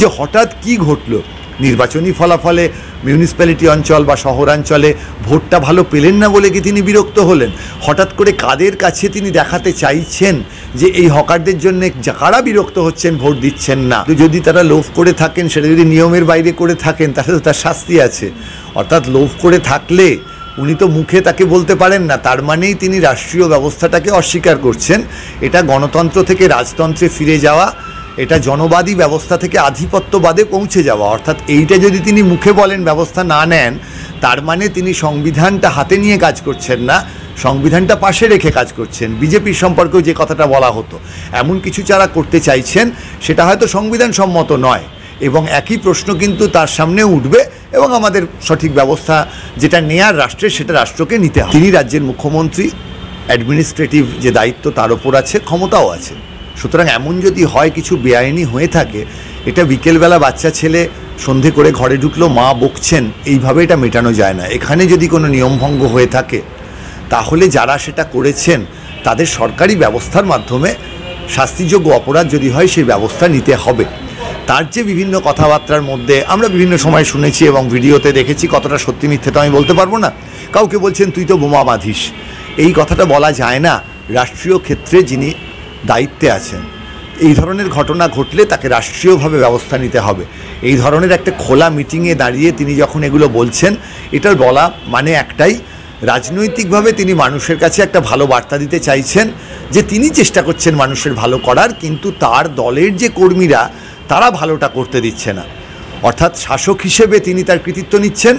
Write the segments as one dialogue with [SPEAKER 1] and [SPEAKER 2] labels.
[SPEAKER 1] যে হঠাৎ কি ঘটল, নির্বাচনী ফলাফলে মিউনিসিপ্যালিটি অঞ্চল বা শহরাঞ্চলে ভোটটা ভালো পেলেন না বলে কি তিনি বিরক্ত হলেন? হঠাৎ করে কাদের কাছে তিনি দেখাতে চাইছেন যে এই হকারদের জন্য কারা বিরক্ত হচ্ছেন, ভোট দিচ্ছেন না? যদি তারা লোভ করে থাকেন, সেটা যদি নিয়মের বাইরে করে থাকেন, তাহলে তো তার শাস্তি আছে। অর্থাৎ লোভ করে থাকলে উনি তো মুখে তাকে বলতে পারেন না, তার মানেই তিনি রাষ্ট্রীয় ব্যবস্থাটাকে অস্বীকার করছেন। এটা গণতন্ত্র থেকে রাজতন্ত্রে ফিরে যাওয়া, এটা জনবাদী ব্যবস্থা থেকে আধিপত্যবাদে পৌঁছে যাওয়া। অর্থাৎ এইটা যদি তিনি মুখে বলেন, ব্যবস্থা না নেন, তার মানে তিনি সংবিধানটা হাতে নিয়ে কাজ করছেন না, সংবিধানটা পাশে রেখে কাজ করছেন। বিজেপির সম্পর্কেও যে কথাটা বলা হতো, এমন কিছু যারা করতে চাইছেন সেটা হয়তো সংবিধান সম্মত নয়, এবং একই প্রশ্ন কিন্তু তার সামনে উঠবে, এবং আমাদের সঠিক ব্যবস্থা যেটা নেয়ার রাষ্ট্রের, সেটা রাষ্ট্রকে নিতে হবে। তিনি রাজ্যের মুখ্যমন্ত্রী, অ্যাডমিনিস্ট্রেটিভ যে দায়িত্ব তার ওপর আছে, ক্ষমতাও আছে। সুতরাং এমন যদি হয় কিছু বেআইনি হয়ে থাকে, এটা বিকেলবেলা বাচ্চা ছেলে সন্ধে করে ঘরে ঢুকলো, মা বকছেন, এইভাবে এটা মেটানো যায় না। এখানে যদি কোনো নিয়মভঙ্গ হয়ে থাকে, তাহলে যারা সেটা করেছেন তাদের সরকারি ব্যবস্থার মাধ্যমে শাস্তিযোগ্য অপরাধ যদি হয় সেই ব্যবস্থা নিতে হবে। তার যে বিভিন্ন কথাবার্তার মধ্যে আমরা বিভিন্ন সময় শুনেছি এবং ভিডিওতে দেখেছি, কতটা সত্যি মিথ্যে তো আমি বলতে পারবো না। কাউকে বলছেন তুই তো বোমা বাঁধিস, এই কথাটা বলা যায় না রাষ্ট্রীয় ক্ষেত্রে যিনি দায়িত্বে আছেন। এই ধরনের ঘটনা ঘটলে তাকে রাষ্ট্রীয়ভাবে ব্যবস্থা নিতে হবে। এই ধরনের একটা খোলা মিটিংয়ে দাঁড়িয়ে তিনি যখন এগুলো বলছেন, এটার বলা মানে একটাই, রাজনৈতিকভাবে তিনি মানুষের কাছে একটা ভালো বার্তা দিতে চাইছেন যে তিনি চেষ্টা করছেন মানুষের ভালো করার, কিন্তু তার দলের যে কর্মীরা তারা ভালোটা করতে দিচ্ছে না। অর্থাৎ শাসক হিসেবে তিনি তার কৃতিত্ব নিচ্ছেন,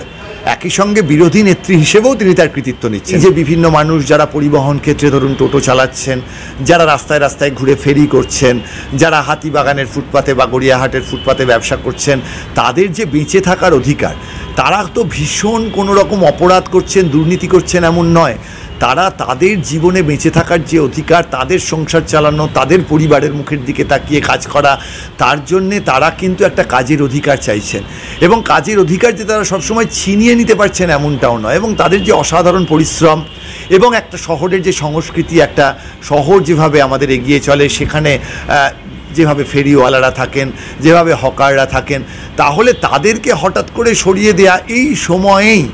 [SPEAKER 1] একই সঙ্গে বিরোধী নেত্রী হিসেবেও তিনি তার কৃতিত্ব নিচ্ছেন। যে বিভিন্ন মানুষ যারা পরিবহন ক্ষেত্রে ধরুন টোটো চালাচ্ছেন, যারা রাস্তায় রাস্তায় ঘুরে ফেরি করছেন, যারা হাতিবাগানের ফুটপাতে বা গড়িয়াহাটের ফুটপাতে ব্যবসা করছেন, তাদের যে বেঁচে থাকার অধিকার, তারা তো ভীষণ কোনো রকম অপরাধ করছেন, দুর্নীতি করছেন এমন নয়। তারা তাদের জীবনে বেঁচে থাকার যে অধিকার, তাদের সংসার চালানো, তাদের পরিবারের মুখের দিকে তাকিয়ে কাজ করা, তার জন্যে তারা কিন্তু একটা কাজের অধিকার চাইছেন, এবং কাজের অধিকার যে তারা সবসময় ছিনিয়ে নিতে পারছেন এমনটাও নয়। এবং তাদের যে অসাধারণ পরিশ্রম এবং একটা শহরের যে সংস্কৃতি, একটা শহর যেভাবে আমাদের এগিয়ে চলে, সেখানে যেভাবে ফেরিওয়ালারা থাকেন, যেভাবে হকাররা থাকেন, তাহলে তাদেরকে হঠাৎ করে সরিয়ে দেয়া এই সময়েই,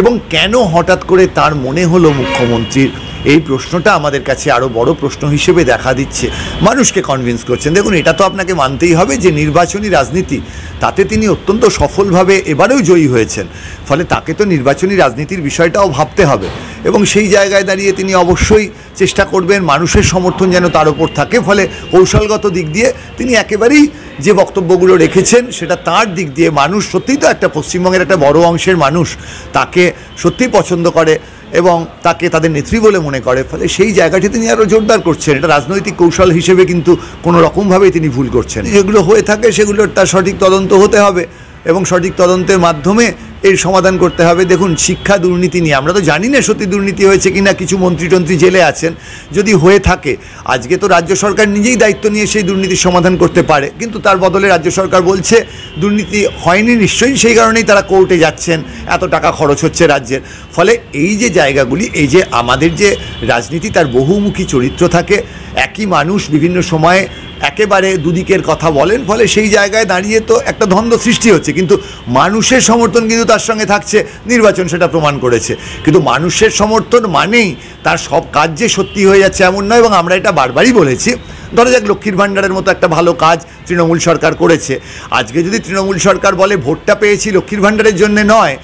[SPEAKER 1] এবং কেন হঠাৎ করে তার মনে হলো মুখ্যমন্ত্রীর, এই প্রশ্নটা আমাদের কাছে আরও বড় প্রশ্ন হিসেবে দেখা দিচ্ছে। মানুষকে কনভিন্স করছেন। দেখুন, এটা তো আপনাকে মানতেই হবে যে নির্বাচনী রাজনীতি, তাতে তিনি অত্যন্ত সফলভাবে এবারেও জয়ী হয়েছেন, ফলে তাকে তো নির্বাচনী রাজনীতির বিষয়টাও ভাবতে হবে, এবং সেই জায়গায় দাঁড়িয়ে তিনি অবশ্যই চেষ্টা করবেন মানুষের সমর্থন যেন তার ওপর থাকে। ফলে কৌশলগত দিক দিয়ে তিনি একেবারেই যে বক্তব্যগুলো রেখেছেন, সেটা তার দিক দিয়ে মানুষ সত্যিই তো একটা পশ্চিমবঙ্গের একটা বড় অংশের মানুষ তাকে সত্যিই পছন্দ করে এবং তাকে তাদের নেত্রী বলে মনে করে। ফলে সেই জায়গাটি তিনি আরও জোরদার করছেন। এটা রাজনৈতিক কৌশল হিসেবে কিন্তু কোনো রকমভাবেই তিনি ভুল করছেন। যেগুলো হয়ে থাকে সেগুলোর তার সঠিক তদন্ত হতে হবে, এবং সঠিক তদন্তের মাধ্যমে এর সমাধান করতে হবে। দেখুন, শিক্ষা দুর্নীতি নিয়ে আমরা তো জানি না সত্যি দুর্নীতি হয়েছে কিনা, কিছু মন্ত্রী জেলে আছেন। যদি হয়ে থাকে, আজকে তো রাজ্য সরকার নিজেই দায়িত্ব নিয়ে সেই দুর্নীতির সমাধান করতে পারে, কিন্তু তার বদলে রাজ্য সরকার বলছে দুর্নীতি হয়নি নিশ্চয়ই, সেই কারণেই তারা কোর্টে যাচ্ছেন, এত টাকা খরচ হচ্ছে রাজ্যের। ফলে এই যে জায়গাগুলি, এই যে আমাদের যে রাজনীতি, তার বহুমুখী চরিত্র থাকে, একই মানুষ বিভিন্ন সময়ে একেবারে দুদিকের কথা বলেন, ফলে সেই জায়গায় দাঁড়িয়ে তো একটা দ্বন্দ্ব সৃষ্টি হচ্ছে। কিন্তু মানুষের সমর্থন কিন্তু তার সঙ্গে থাকছে, নির্বাচন সেটা প্রমাণ করেছে। কিন্তু মানুষের সমর্থন মানেই তার সব কাজ যে সত্যি হয়ে যাচ্ছে এমন নয়, এবং আমরা এটা বারবারই বলেছি। ধরা যাক লক্ষ্মীর ভাণ্ডারের মতো একটা ভালো কাজ তৃণমূল সরকার করেছে, আজকে যদি তৃণমূল সরকার বলে ভোটটা পেয়েছি লক্ষ্মীর ভাণ্ডারের জন্যে নয়,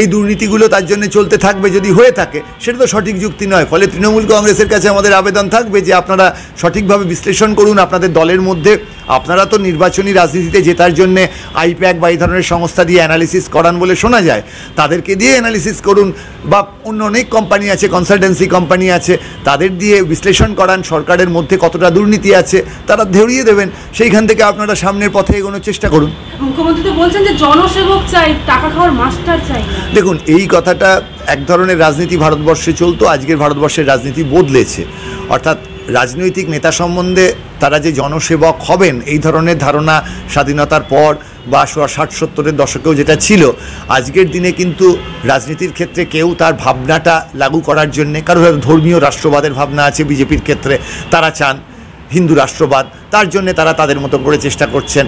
[SPEAKER 1] এই দুর্নীতিগুলো তার জন্য চলতে থাকবে, যদি হয়ে থাকে, সেটা তো সঠিক যুক্তি নয়। ফলে তৃণমূল কংগ্রেসের কাছে আমাদের আবেদন থাকবে যে আপনারা সঠিকভাবে বিশ্লেষণ করুন আপনাদের দলের মধ্যে। আপনারা তো নির্বাচনী রাজনীতিতে জেতার জন্যে আইপ্যাক বা এই ধরনের সংস্থা দিয়ে অ্যানালিসিস করান বলে শোনা যায়, তাদেরকে দিয়ে অ্যানালিসিস করুন, বা অন্য অনেক কোম্পানি আছে, কনসালটেন্সি কোম্পানি আছে, তাদের দিয়ে বিশ্লেষণ করান সরকারের মধ্যে কতটা দুর্নীতি আছে, তারা ধরিয়ে দেবেন। সেইখান থেকে আপনারা সামনের পথে এগোনোর চেষ্টা করুন।
[SPEAKER 2] মুখ্যমন্ত্রী তো বলছেন যে জনসেবক চাই, টাকা খাওয়ার মাস্টার চাই।
[SPEAKER 1] দেখুন, এই কথাটা এক ধরনের রাজনীতি ভারতবর্ষে চলতো, আজকের ভারতবর্ষের রাজনীতি বদলেছে। অর্থাৎ রাজনৈতিক নেতা সম্বন্ধে তারা যে জনসেবক হবেন, এই ধরনের ধারণা স্বাধীনতার পর বা 60-70-এর দশকেও যেটা ছিল, আজকের দিনে কিন্তু রাজনীতির ক্ষেত্রে কেউ তার ভাবনাটা লাগু করার জন্যে, কারো ধর্মীয় রাষ্ট্রবাদের ভাবনা আছে বিজেপির ক্ষেত্রে, তারা চান হিন্দু রাষ্ট্রবাদ, তার জন্যে তারা তাদের মতো করে চেষ্টা করছেন।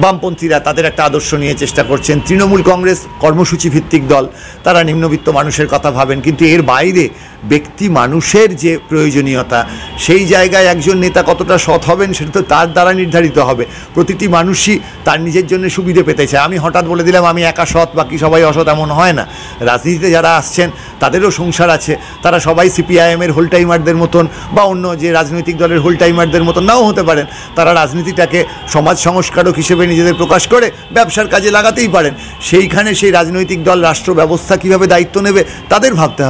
[SPEAKER 1] বামপন্থীরা তাদের একটা আদর্শ নিয়ে চেষ্টা করছেন, তৃণমূল কংগ্রেস কর্মসূচি ভিত্তিক দল, তারা নিম্নবিত্ত মানুষের কথা ভাবেন, কিন্তু এর বাইরে ব্যক্তি মানুষের যে প্রয়োজনীয়তা সেই জায়গায় একজন নেতা কতটা সৎ হবেন সেটা তো তার দ্বারা নির্ধারিত হবে। প্রতিটি মানুষই তার নিজের জন্য সুবিধে পেতে চায়। আমি হঠাৎ বলে দিলাম আমি একা সৎ, বাকি সবাই অসৎ, এমন হয় না। রাজনীতিতে যারা আসছেন তাদেরও সংসার আছে, তারা সবাই সিপিআইএমের হোল টাইমারদের মতন বা অন্য যে রাজনৈতিক দলের হোল টাইমারদের মতন নাও হতে পারেন। তারা রাজনীতিটাকে সমাজ সংস্কারক হিসেবে নিজেদের প্রকাশ করে ব্যবসার কাজে লাগাতেই পারেন। সেইখানে সেই রাজনৈতিক দল রাষ্ট্র ব্যবস্থা কীভাবে দায়িত্ব নেবে তাদের ভাবতে হবে।